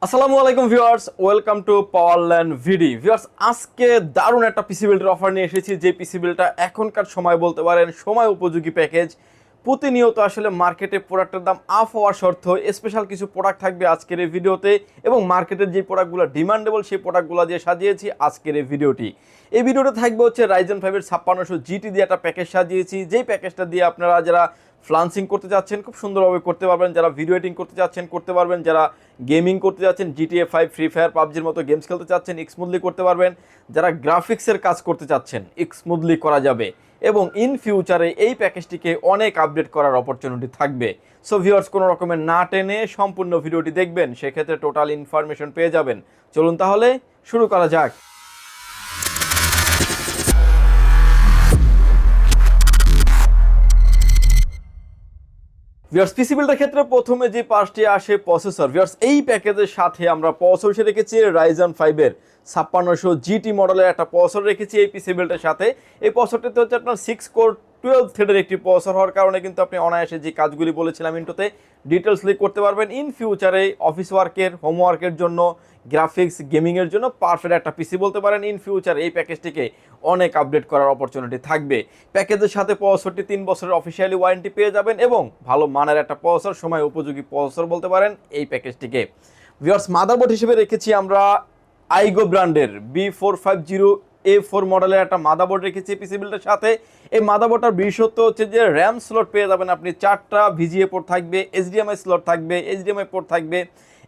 আসসালামু আলাইকুম viewers, welcome to Powerland ভিডি। ভিউয়ার্স, আজকে দারুণ একটা পিসি বিল্ডের অফার নিয়ে এসেছি। যে পিসি বিল্ডটা এখনকার সময় বলতে পারেন সময় উপযোগী প্যাকেজ। প্রতিনিয়ত আসলে মার্কেটে প্রোডাক্টের দাম আপ হওয়ার শর্ত স্পেশাল কিছু প্রোডাক্ট থাকবে আজকের এই ভিডিওতে, এবং মার্কেটের যে প্রোডাক্টগুলো ডিমান্ডেবল সেই প্রোডাক্টগুলো দিয়ে সাজিয়েছি আজকের এই ভিডিওটি। এই ভিডিওটা থাকবে হচ্ছে রাইজেন 5-এর 5600 জিটি দিয়ে একটা প্যাকেজ সাজিয়েছি। যেই প্যাকেজটা দিয়ে আপনারা যারা ফ্লান্সিং করতে যাচ্ছেন খুব সুন্দরভাবে করতে পারবেন, যারা ভিডিও এডিটিং করতে যাচ্ছেন করতে পারবেন, যারা গেমিং করতে যাচ্ছেন GTA 5, ফ্রি ফায়ার, পাবজির মতো গেমস খেলতে চাচ্ছেন স্মুথলি করতে পারবেন, যারা গ্রাফিক্সের কাজ করতে চাচ্ছেন স্মুথলি করা যাবে, এবং ইন ফিউচারে এই প্যাকেজটিকে অনেক আপডেট করার অপরচুনিটি থাকবে। সো ভিউয়ার্স, কোনো রকমের না টেনে সম্পূর্ণ ভিডিওটি দেখবেন, সেক্ষেত্রে টোটাল ইনফরমেশন পেয়ে যাবেন। চলুন তাহলে শুরু করা যাক। ভিউয়ার্স, পিসি বিল্ডের ক্ষেত্রে প্রথমে যে পার্টটি আসে প্রসেসর। ভিউয়ার্স, এই প্যাকেজের সাথে আমরা প্রসেসর রেখেছি রাইজেন 5-এর 5600 জিটি মডেলের একটা প্রসেসর রেখেছি এই পিসি বিল্ডের সাথে। এই প্রসেসরটিতে হচ্ছে আপনার 6 কোর 12 থ্রেডের একটি প্রসেসর হওয়ার কারণে কিন্তু আপনি অনায়াসে যে কাজগুলি বলেছিলাম ইন্টুতে ডিটেলসলি করতে পারবেন। ইন ফিউচারে অফিস ওয়ার্কের, হোমওয়ার্কের জন্য, গ্রাফিক্স, গেমিংয়ের জন্য পারফেক্ট একটা পিসি বলতে পারেন। ইন ফিউচার এই প্যাকেজটিকে অনেক আপডেট করার অপরচুনিটি থাকবে। প্যাকেজের সাথে প্রসেসরটি 3 বছরের অফিসিয়ালি ওয়ারেন্টি পেয়ে যাবেন, এবং ভালো মানের একটা প্রসেসর, সময় উপযোগী প্রসেসর বলতে পারেন এই প্যাকেজটিকে। ভিউয়ার্স, মাদারবোর্ড হিসেবে রেখেছি আমরা আইগো ব্র্যান্ডের B450A4 মডেলের একটা মাদারবোর্ড রেখেছি পিসি বিল্ডের সাথে। এই মাদারবোর্ডটার বিশেষত্ব হচ্ছে যে র্যাম স্লট পেয়ে যাবেন আপনি 4টা, VGA পোর্ট থাকবে, HDMI স্লট থাকবে, HDMI পোর্ট থাকবে,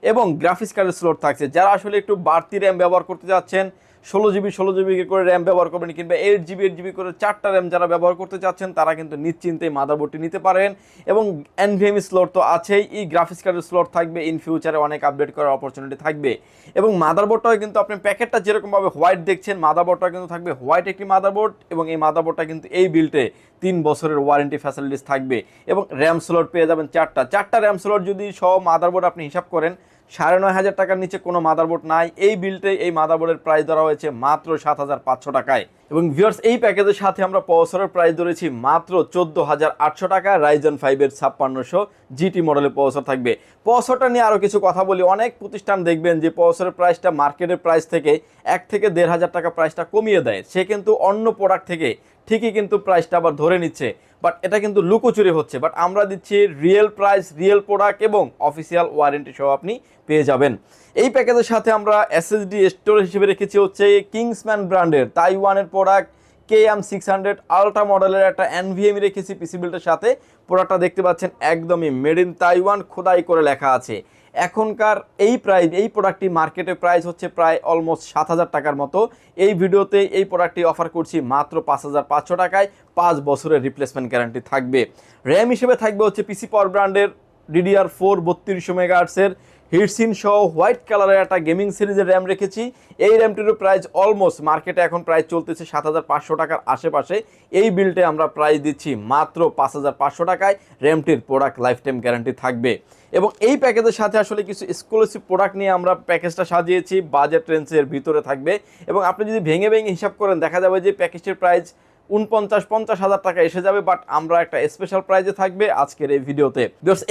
এবং গ্রাফিক্স কার্ডের স্লট থাকছে। যারা আসলে একটু বাড়তি র্যাম ব্যবহার করতে যাচ্ছেন, 16GB করে র্যাম ব্যবহার করবেন, কিংবা 8GB করে 4টা র্যাম যারা ব্যবহার করতে চাচ্ছেন তারা কিন্তু নিশ্চিন্তে মাদারবোর্ডটি নিতে পারেন। এবং NVMe স্লট তো আছেই, এই গ্রাফিক্স কার্ডের স্লট থাকবে। ইন ফিউচারে অনেক আপডেট করার অপরচুনিটি থাকবে। এবং মাদারবোর্ডটাও কিন্তু আপনি প্যাকেটটা যেরকমভাবে হোয়াইট দেখছেন, মাদারবোর্ডটা কিন্তু থাকবে হোয়াইট একটি মাদারবোর্ড, এবং এই মাদারবোর্ডটা কিন্তু এই বিল্ডে 3 বছরের ওয়ারেন্টি ফ্যাসিলিটিস থাকবে। এবং র্যাম স্লট পেয়ে যাবেন 4টা র্যাম স্লট যদি সহ মাদারবোর্ড আপনি হিসাব করেন 9,500 টাকার নিচে কোনো মাদারবোর্ড নাই। এই বিল্ডে এই মাদারবোর্ডের প্রাইস ধরা হয়েছে মাত্র 7,500 টাকায়। এবং ভিউয়ার্স, এই প্যাকেজের সাথে আমরা প্রসেসরের প্রাইস ধরেছি মাত্র 14,800 টাকা। রাইজেন 5-এর 5600 জিটি মডেলের প্রসেসর থাকবে। প্রসেসরটা নিয়ে আরও কিছু কথা বলি। অনেক প্রতিষ্ঠান দেখবেন যে প্রসেসরের প্রাইসটা মার্কেটের প্রাইস থেকে 1 থেকে 1,500 টাকা প্রাইসটা কমিয়ে দেয়। সে কিন্তু অন্য প্রোডাক্ট থেকে ঠিকই কিন্তু প্রাইসটা আবার ধরে নিচ্ছে, বাট এটা কিন্তু লুকোচুরি হচ্ছে। বাট আমরা দিচ্ছি রিয়েল প্রাইস, রিয়েল প্রোডাক্ট, এবং অফিসিয়াল ওয়ারেন্টি সহ আপনি পেয়ে যাবেন। এই প্যাকেজের সাথে আমরা SSD স্টোরেজ হিসেবে রেখেছি হচ্ছে কিংসম্যান ব্র্যান্ডের তাইওয়ানের প্রোডাক্ট KM600 আলট্রা মডেলের একটা NVMe রেখেছি পিসি বিল্ডের সাথে। প্রোডাক্টটা দেখতে পাচ্ছেন একদমই মেড ইন তাইওয়ান, খোদাই করে লেখা আছে। এখনকার এই প্রাইস, এই প্রোডাক্টটি মার্কেটে প্রাইস হচ্ছে প্রায় অলমোস্ট 7,000 টাকার মতো। এই ভিডিওতে এই প্রোডাক্টটি অফার করছি মাত্র 5,500 টাকায়। 5 বছরের রিপ্লেসমেন্ট গ্যারান্টি থাকবে। র্যাম হিসেবে থাকবে হচ্ছে পিসি পাওয়ার ব্র্যান্ডের DDR4 3200 মেগাহার্টসের হিটসিন সহ হোয়াইট কালারের একটা গেমিং সিরিজের র্যাম রেখেছি। এই র্যামটিরও প্রাইস অলমোস্ট মার্কেটে এখন প্রাইস চলতেছে 7,500 টাকার আশেপাশে। এই বিল্ডে আমরা প্রাইস দিচ্ছি মাত্র 5,500 টাকায়। র্যামটির প্রোডাক্ট লাইফ টাইম গ্যারান্টি থাকবে। এবং এই প্যাকেজের সাথে আসলে কিছু এক্সক্লুসিভ প্রোডাক্ট নিয়ে আমরা প্যাকেজটা সাজিয়েছি, বাজেট রেঞ্জের ভিতরে থাকবে। এবং আপনি যদি ভেঙে ভেঙে হিসাব করেন দেখা যাবে যে প্যাকেজটির প্রাইস 49-50 হাজার টাকা এসে যাবে, বাট আমরা একটা স্পেশাল প্রাইজে থাকবে আজকের এই ভিডিওতে।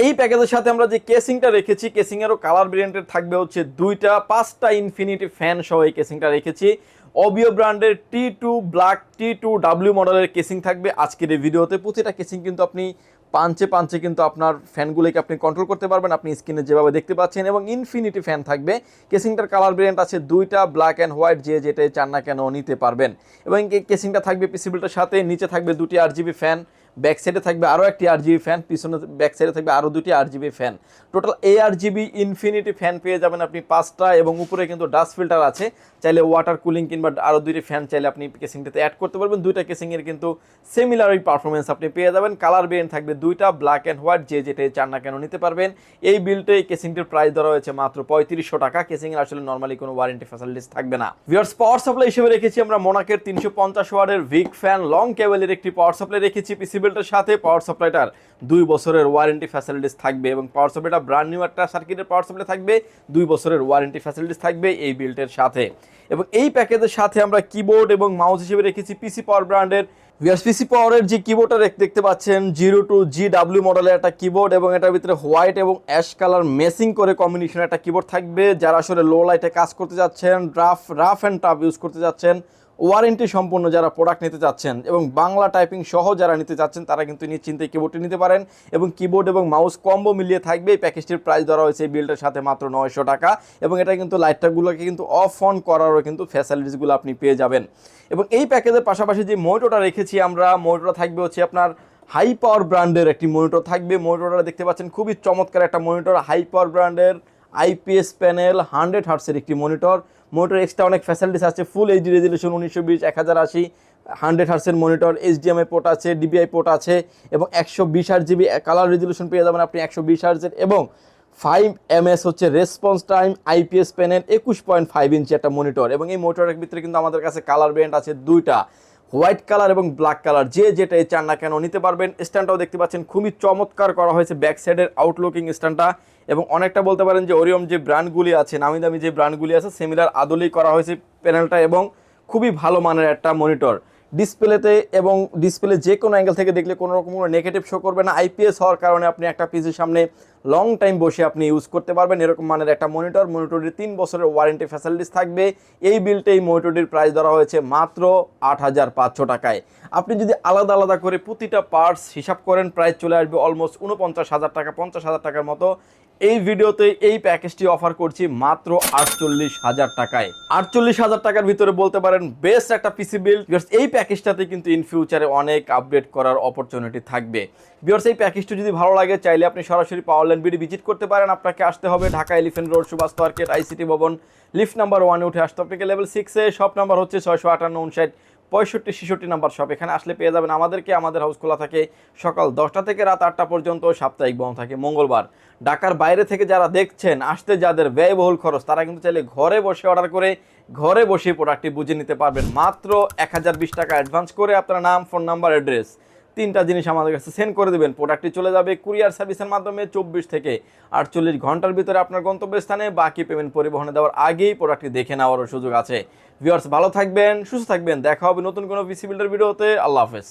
এই প্যাকেজের সাথে আমরা যে কেসিংটা রেখেছি, কেসিংয়েরও কালার ভেরিয়েন্টের থাকবে হচ্ছে 5টা ইনফিনিটি ফ্যান সহ এই কেসিংটা রেখেছি। অবিও ব্র্যান্ডের T2 ব্ল্যাক T2W মডেলের কেসিং থাকবে আজকের এই ভিডিওতে। প্রতিটা কেসিং কিন্তু আপনি পাঞ্চে কিন্তু আপনার ফ্যানগুলোকে আপনি কন্ট্রোল করতে পারবেন, আপনি স্ক্রিনে যেভাবে দেখতে পাচ্ছেন। এবং ইনফিনিটি ফ্যান থাকবে। কেসিংটার কালার ভেরিয়েন্ট আছে 2টা, ব্ল্যাক অ্যান্ড হোয়াইট, যে যেটাই চান না কেন নিতে পারবেন। এবং এই কেসিংটা থাকবে পিসি বিল্ডের সাথে। নিচে থাকবে 2টি RGB ফ্যান, ব্যাক সাইডে থাকবে আরও একটি RGB ফ্যান, পিছনে ব্যাক সাইডে থাকবে আরও 2টি RGB fan. Total ARGB infinity fan পেয়ে যাবেন আপনি 5টা। এবং উপরে কিন্তু ডাস্ট ফিল্টার আছে, চাইলে ওয়াটার কুলিং কিংবা আরও 2টি ফ্যান চাইলে আপনি কেসিংটাতে অ্যাড করতে পারবেন। 2টা কেসিংয়ের কিন্তু সিমিলারই পারফরমেন্স আপনি পেয়ে যাবেন। কালার ভেরিয়েন্ট থাকবে 2টা, ব্ল্যাক অ্যান্ড হোয়াইট, যে যেটাই চান না কেন নিতে পারবেন। এই বিল্ডে এই কেসিংটির প্রাইস ধরা হয়েছে মাত্র 3500 টাকা। কেসিংয়ের আসলে নর্মালি কোনো ওয়ারেন্টি ফ্যাসিলিটিস থাকবে না। ভিউয়ার্স, পাওয়ার সাপ্লাই হিসেবে রেখেছি আমরা মোনাকের 350 ওয়াটের ভিক ফ্যান লং কেবলের একটি পাওয়ার সাপ্লাই রেখেছি পিসি বিল্ডের সাথে। পাওয়ার সাপ্লাইটার 2 বছরের ওয়ারেন্টি ফ্যাসিলিটিস থাকবে, এবং পাওয়ার সাপ্লাইটা ব্র্যান্ড নিউ একটা সার্কিটের পাওয়ার সাপ্লাই থাকবে। 2 বছরের ওয়ারেন্টি ফ্যাসিলিটিস থাকবে এই বিল্ডের সাথে। এবং এই প্যাকেজের সাথে আমরা কিবোর্ড এবং মাউস হিসেবে রেখেছি পিসি পাওয়ার ব্র্যান্ডের ভিআরপিসি পাওয়ারের যে কিবোর্ডটা দেখতে পাচ্ছেন 02GW মডেলের একটা কিবোর্ড, এবং এটার ভিতরে হোয়াইট এবং অ্যাশ কালার মেসিং করে কম্বিনেশনের একটা কিবোর্ড থাকবে। যারা আসলে লো লাইটে কাজ করতে যাচ্ছেন, রাফ অ্যান্ড টাফ ইউজ করতে যাচ্ছেন, ওয়ারেন্টি সম্পন্ন যারা প্রোডাক্ট নিতে চাচ্ছেন এবং বাংলা টাইপিং সহ যারা নিতে চাচ্ছেন, তারা কিন্তু নিশ্চিন্তে কিবোর্ডটি নিতে পারেন। এবং কিবোর্ড এবং মাউস কম্বো মিলিয়ে থাকবে। এই প্যাকেজটির প্রাইস ধরা হয়েছে এই বিলটার সাথে মাত্র 900 টাকা, এবং এটা কিন্তু লাইটটাগুলোকে কিন্তু অফ অন করারও কিন্তু ফ্যাসিলিটিসগুলো আপনি পেয়ে যাবেন। এবং এই প্যাকেজের পাশাপাশি যে মনিটরটা রেখেছি আমরা, মনিটরটা থাকবে হচ্ছে আপনার হাই পাওয়ার ব্র্যান্ডের একটি মনিটর থাকবে। মনিটরটা দেখতে পাচ্ছেন খুবই চমৎকার একটা মনিটর, হাই পাওয়ার ব্র্যান্ডের আইপিএস প্যানেল 100 হার্টসের একটি মনিটর। মনিটর এক্সট্রা অনেক ফ্যাসিলিটিস আছে, ফুল এইচডি রেজলিউশন 1920x1080, 100 হার্টসের মনিটর, এইচডিএমআই পোর্ট আছে, ডিবিআই পোর্ট আছে, এবং 120 জিবি কালার রেজলিউশন পেয়ে যাবেন আপনি 120 হার্টসের, এবং 5ms হচ্ছে রেসপন্স টাইম, আইপিএস প্যানেল, 21.5 ইঞ্চি একটা মনিটর। এবং এই মনিটরের ভিতরে কিন্তু আমাদের কাছে কালার ব্র্যান্ড আছে দুইটা, হোয়াইট কালার এবং ব্ল্যাক কালার, যে যেটাই চান না কেন নিতে পারবেন। স্ট্যান্ডটাও দেখতে পাচ্ছেন খুবই চমৎকার করা হয়েছে, ব্যাক সাইডের আউটলুকিং স্ট্যান্ডটা, এবং অনেকটা বলতে পারেন যে ওরিয়ম যে ব্র্যান্ডগুলি আছে, নামি দামি যে ব্র্যান্ডগুলি আছে, সিমিলার আদলেই করা হয়েছে প্যানেলটা, এবং খুবই ভালো মানের একটা মনিটর। ডিসপ্লেতে এবং ডিসপ্লে যে কোনো অ্যাঙ্গেল থেকে দেখলে কোনো রকম কোনো নেগেটিভ শো করবে না। আইপিএস হওয়ার কারণে আপনি একটা পিসির সামনে লং টাইম বসে আপনি ইউজ করতে পারবেন, এরকম মানের একটা মনিটর। মনিটরটির 3 বছরের ওয়ারেন্টি ফ্যাসিলিটিস থাকবে। এই বিলটা এই মনিটরটির প্রাইস ধরা হয়েছে মাত্র 8500 টাকায়। আপনি যদি আলাদা আলাদা করে প্রতিটা পার্টস হিসাব করেন, প্রাইস চলে আসবে অলমোস্ট 49,000 টাকা, 50,000 টাকার মতো। এই ভিডিওতে এই প্যাকেজটি অফার করছি মাত্র 48,000 টাকায়। 48,000 টাকার ভিতরে বলতে পারেন বেস্ট একটা পিসি বিল্ড। এই প্যাকেজটাতে কিন্তু ইন ফিউচারে অনেক আপডেট করার অপরচুনিটি থাকবে। ভিউয়ার্স, এই প্যাকেজটি যদি ভালো লাগে, চাইলে আপনি সরাসরি পাওয়ারল্যান্ড বিডি ভিজিট করতে পারেন। আপনাকে আসতে হবে ঢাকা এলিফ্যান্ট রোড, সুভাষ মার্কেট, আইসিটি ভবন, লিফট নাম্বার 1-এ উঠে আসতে আপনাকে লেভেল 6-এ। শপ নাম্বার হচ্ছে 658-59-65-66 নাম্বার শপ। এখানে আসলে পেয়ে যাবেন আমাদেরকে। আমাদের হাউস খোলা থাকে সকাল 10টা থেকে রাত 8টা পর্যন্ত, সাপ্তাহিক বন্ধ থাকে মঙ্গলবার। ঢাকার বাইরে থেকে যারা দেখছেন, আসতে যাদের ব্যয়বহুল খরচ, তারা কিন্তু চাইলে ঘরে বসে অর্ডার করে ঘরে বসে প্রোডাক্টটি বুঝে নিতে পারবেন। মাত্র 1020 টাকা অ্যাডভান্স করে আপনার নাম, ফোন নাম্বার, অ্যাড্রেস, 3টা জিনিস আমাদের কাছে সেন্ড করে দেবেন। প্রোডাক্টটি চলে যাবে কুরিয়ার সার্ভিসের মাধ্যমে 24 থেকে 48 ঘন্টার ভিতরে আপনার গন্তব্যস্থানে। বাকি পেমেন্ট পরিবহনে দেওয়ার আগেই প্রোডাক্টটি দেখে নেওয়ারও সুযোগ আছে। ভিউয়ার্স, ভালো থাকবেন, সুস্থ থাকবেন। দেখা হবে নতুন কোনো পিসি বিল্ডার ভিডিওতে। আল্লাহ হাফেজ।